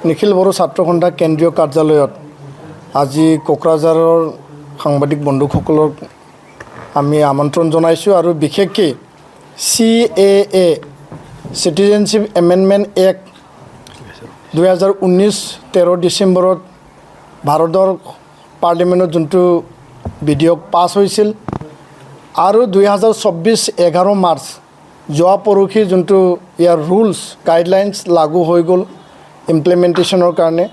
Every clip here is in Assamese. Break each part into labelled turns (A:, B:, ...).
A: নিখিল বড়ো ছাত্ৰ সন্থা কেন্দ্ৰীয় কাৰ্যালয়ত আজি কোকৰাঝাৰৰ সাংবাদিক বন্ধুসকলক আমি আমন্ত্ৰণ জনাইছোঁ আৰু বিশেষকৈ CAA চিটিজেনশ্বিপ এমেণ্ডমেণ্ট এক্ট 2019 13 ডিচেম্বৰত ভাৰতৰ পাৰ্লিমেণ্টত যোনটো বিধেয়ক পাছ হৈছিল আৰু 2024 11 মাৰ্চ যোৱা পৰহি যোনটো ইয়াৰ ৰুলছ গাইডলাইনছ লাগু হৈ গ'ল ইমপ্লিমেণ্টেশ্যনৰ কাৰণে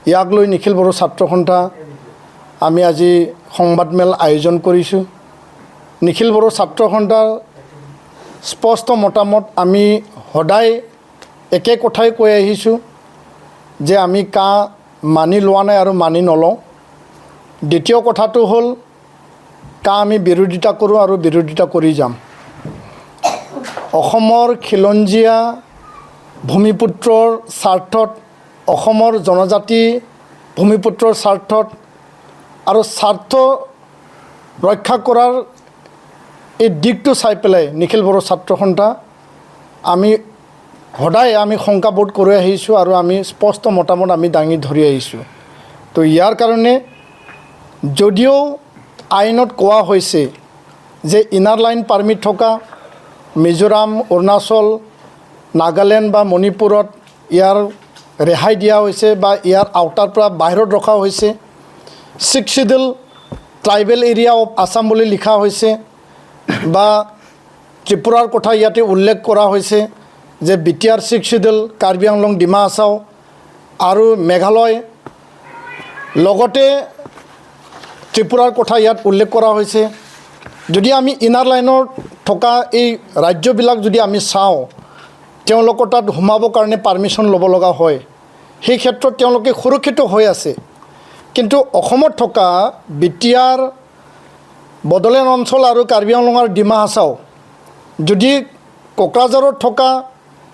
A: ইয়াক লৈ নিখিল বড়ো ছাত্ৰ সন্থা আমি আজি সংবাদমেল আয়োজন কৰিছোঁ। নিখিল বড়ো ছাত্ৰ সন্থাৰ স্পষ্ট মতামত আমি সদায় একে কথাই কৈ আহিছোঁ যে আমি কা মানি লোৱা নাই আৰু মানি নলওঁ। দ্বিতীয় কথাটো হ'ল কা আমি বিৰোধিতা কৰোঁ আৰু বিৰোধিতা কৰি যাম। অসমৰ খিলঞ্জীয়া ভূমিপুত্ৰৰ স্বাৰ্থত অসমৰ জনজাতি ভূমিপুত্ৰৰ স্বাৰ্থত আৰু স্বাৰ্থ ৰক্ষা কৰাৰ এই দিশটো চাই পেলাই নিখিল বড়ো ছাত্ৰ সন্থা আমি সদায় আমি শংকাবোধ কৰি আহিছোঁ আৰু আমি স্পষ্ট মতামত আমি দাঙি ধৰি আহিছোঁ। তো ইয়াৰ কাৰণে যদিও আইনত কোৱা হৈছে যে ইনাৰ লাইন পাৰ্মিট থকা মিজোৰাম অৰুণাচল নাগালেণ্ড বা মণিপুৰত ইয়াৰ ৰেহাই দিয়া হৈছে বা ইয়াৰ আওতাৰ পৰা বাহিৰত ৰখা হৈছে। 6th schedule tribal area of Assam বুলি লিখা হৈছে বা ত্ৰিপুৰাৰ কথা ইয়াতে উল্লেখ কৰা হৈছে যে BTR 6th schedule Karbi Anglong Dima Hasao আৰু মেঘালয় লগতে ত্ৰিপুৰাৰ কথা ইয়াত উল্লেখ কৰা হৈছে। যদি আমি ইনাৰ লাইনত থকা এই ৰাজ্যবিলাক যদি আমি চাওঁ তেওঁলোকৰ তাত সোমাবৰ কাৰণে পাৰ্মিশ্যন ল'ব লগা হয়, সেই ক্ষেত্ৰত তেওঁলোকে সুৰক্ষিত হৈ আছে। কিন্তু অসমত থকা BTR বড়োলেণ্ড অঞ্চল আৰু কাৰ্বি আংলং আৰু ডিমা হাছাও যদি কোকৰাঝাৰত থকা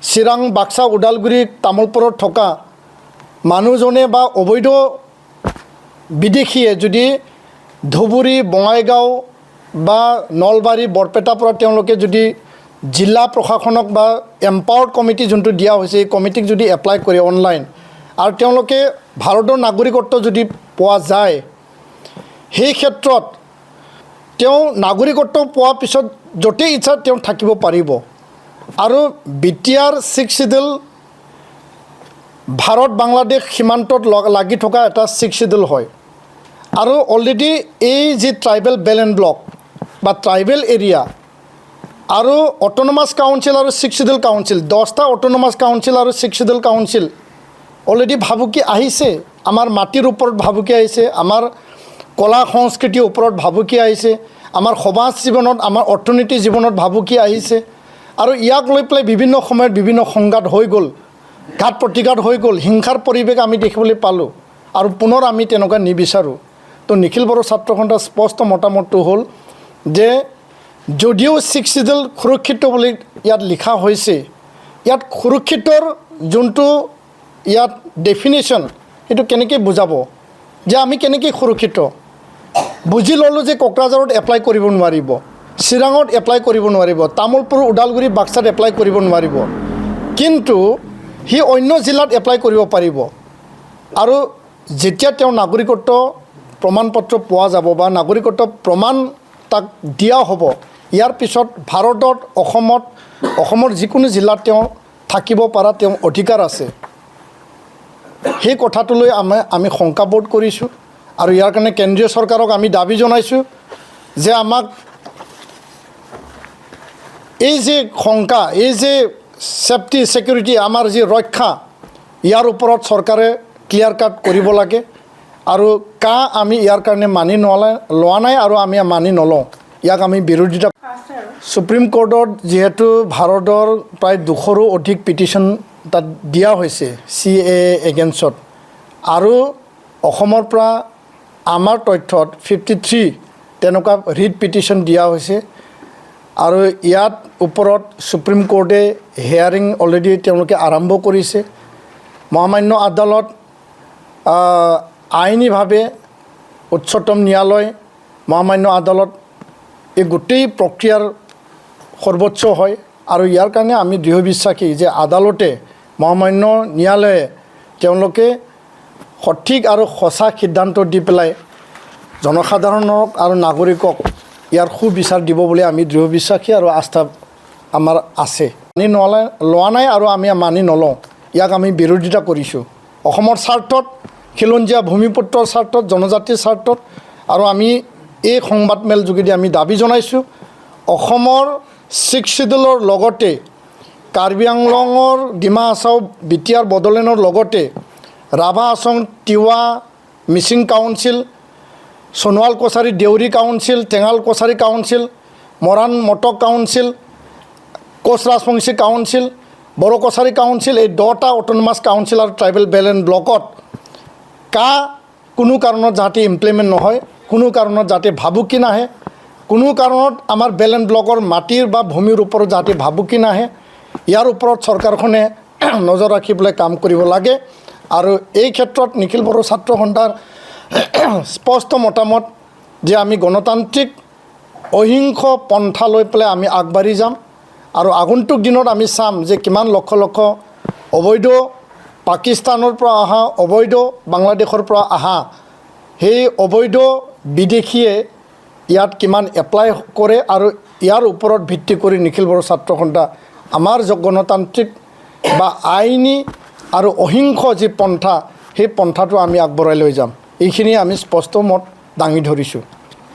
A: চিৰাং বাক্সা ওদালগুৰি তামোলপুৰত থকা মানুহজনে বা অবৈধ বিদেশীয়ে যদি ধুবুৰী বঙাইগাঁও বা নলবাৰী বৰপেটাৰ পৰা তেওঁলোকে যদি জিলা প্ৰশাসনক বা এম্পাৱাৰ্ড কমিটি যোনটো দিয়া হৈছে এই কমিটিক যদি এপ্লাই কৰে অনলাইন আৰু তেওঁলোকে ভাৰতৰ নাগৰিকত্ব যদি পোৱা যায়, সেই ক্ষেত্ৰত তেওঁ নাগৰিকত্ব পোৱাৰ পিছত য'তেই ইচ্ছা তেওঁ থাকিব পাৰিব। আৰু BTR 6th schedule Bharat Bangladesh সীমান্তত লাগি থকা এটা 6th শিডিউল হয় আৰু অলৰেডি এই যি ট্ৰাইবেল বেল্ট এণ্ড ব্লক বা ট্ৰাইবেল এৰিয়া আৰু অট'নমাছ কাউন্সিল আৰু 6th শিডিউল কাউন্সিল 10টা অট'নমাছ কাউন্সিল আৰু 6th শিডিউল কাউন্সিল অলৰেডি ভাবুকি আহিছে। আমাৰ মাটিৰ ওপৰত ভাবুকি আহিছে, আমাৰ কলা সংস্কৃতিৰ ওপৰত ভাবুকি আহিছে, আমাৰ সমাজ জীৱনত আমাৰ অৰ্থনীতি জীৱনত ভাবুকি আহিছে আৰু ইয়াক লৈ পেলাই বিভিন্ন সময়ত বিভিন্ন সংঘাত হৈ গ'ল, ঘাত প্ৰতিঘাত হৈ গ'ল, হিংসাৰ পৰিৱেশ আমি দেখিবলৈ পালোঁ আৰু পুনৰ আমি তেনেকুৱা নিবিচাৰোঁ। তো নিখিল বড়ো ছাত্ৰ সন্থাৰ স্পষ্ট মতামতটো হ'ল যে যদিও 6th শিডিউল সুৰক্ষিত বুলি ইয়াত লিখা হৈছে, ইয়াত সুৰক্ষিতৰ যোনটো ইয়াত ডেফিনেশ্যন সেইটো কেনেকৈ বুজাব যে আমি কেনেকৈ সুৰক্ষিত। বুজি ল'লোঁ যে কোকৰাঝাৰত এপ্লাই কৰিব নোৱাৰিব, চিৰাঙত এপ্লাই কৰিব নোৱাৰিব, তামোলপুৰ ওদালগুৰি বাক্সাত এপ্লাই কৰিব নোৱাৰিব, কিন্তু সি অন্য জিলাত এপ্লাই কৰিব পাৰিব। আৰু যেতিয়া তেওঁ নাগৰিকত্ব প্ৰমাণপত্ৰ পোৱা যাব বা নাগৰিকত্ব প্ৰমাণ তাক দিয়া হ'ব, ইয়াৰ পিছত ভাৰতত অসমৰ যিকোনো জিলাত তেওঁ থাকিব পৰা তেওঁ অধিকাৰ আছে। সেই কথাটোলৈ আমি শংকাবোধ কৰিছোঁ আৰু ইয়াৰ কাৰণে কেন্দ্ৰীয় চৰকাৰক আমি দাবী জনাইছোঁ যে আমাক এই যে শংকা, এই যে ছেফটি ছিকিউৰিটি আমাৰ যি ৰক্ষা, ইয়াৰ ওপৰত চৰকাৰে ক্লিয়াৰ কাট কৰিব লাগে আৰু আমি ইয়াৰ কাৰণে মানি লোৱা নাই আৰু আমি মানি নলওঁ। ইয়াক আমি বিৰোধিতা। সুপ্ৰিম কোৰ্টত যিহেতু ভাৰতৰ প্ৰায় 200ৰো অধিক পিটিশ্যন তাত দিয়া হৈছে CAA এগেইনষ্টত আৰু অসমৰ পৰা আমাৰ তথ্যত 53 তেনেকুৱা ৰিট পিটিশ্যন দিয়া হৈছে আৰু ইয়াত ওপৰত সুপ্ৰিম কোৰ্টে হিয়াৰিং অলৰেডি তেওঁলোকে আৰম্ভ কৰিছে। মহামান্য আদালত আইনীভাৱে উচ্চতম ন্যায়ালয় মহামান্য আদালত এই গোটেই প্ৰক্ৰিয়াৰ সৰ্বোচ্চ হয় আৰু ইয়াৰ কাৰণে আমি দৃঢ় বিশ্বাসী যে আদালতে মহামান্য ন্যায়ালয়ে তেওঁলোকে সঠিক আৰু সঁচা সিদ্ধান্ত দি পেলাই জনসাধাৰণক আৰু নাগৰিকক ইয়াৰ সুবিচাৰ দিব বুলি আমি দৃঢ় বিশ্বাসী আৰু আস্থা আমাৰ আছে। মানি লোৱা নাই আৰু আমি মানি নলওঁ, ইয়াক আমি বিৰোধিতা কৰিছোঁ। অসমৰ স্বাৰ্থত, খিলঞ্জীয়া ভূমিপুত্ৰৰ স্বাৰ্থত, জনজাতিৰ স্বাৰ্থত আৰু আমি এই সংবাদমেল যোগেদি আমি দাবী জনাইছোঁ, অসমৰ 6 শিডিউলৰ লগতে কাৰ্বি আংলঙৰ ডিমা হাছাও বিটিআৰ বডোলেণ্ডৰ লগতে Rabha Hasong Tiwa Mising council, Sonowal Kachari Deori council, Thengal Kachari council, Moran Matak council, Koch Rajbongshi council, Bodo Kachari council, এই 10টা অট'নমাছ কাউন্সিল আৰু ট্ৰাইবেল বেলেঞ্চ ব্লকত কোনো কাৰণত যাতে ইমপ্লিমেণ্ট নহয়, কোনো কাৰণত যাতে ভাবুকি নাহে, কোনো কাৰণত আমাৰ বেলেঞ্চ ব্লকৰ মাটিৰ বা ভূমিৰ ওপৰত যাতে ভাবুকি নাহে, ইয়াৰ ওপৰত চৰকাৰখনে নজৰ ৰাখিবলৈ কাম কৰিব লাগে। আৰু এই ক্ষেত্ৰত নিখিল বড়ো ছাত্ৰ সন্থাৰ স্পষ্ট মতামত যে আমি গণতান্ত্ৰিক অহিংস পন্থা লৈ পেলাই আমি আগবাঢ়ি যাম আৰু আগন্তুক দিনত আমি চাম যে কিমান লক্ষ লক্ষ অবৈধ পাকিস্তানৰ পৰা অহা, অবৈধ বাংলাদেশৰ পৰা অহা সেই অবৈধ বিদেশীয়ে ইয়াত কিমান এপ্লাই কৰে আৰু ইয়াৰ ওপৰত ভিত্তি কৰি নিখিল বড়ো ছাত্ৰ সন্থা আমাৰ গণতান্ত্ৰিক বা আইনী আৰু অহিংস যি পন্থা, সেই পন্থাটো আমি আগবঢ়াই লৈ যাম। এইখিনি আমি স্পষ্ট মত দাঙি ধৰিছোঁ।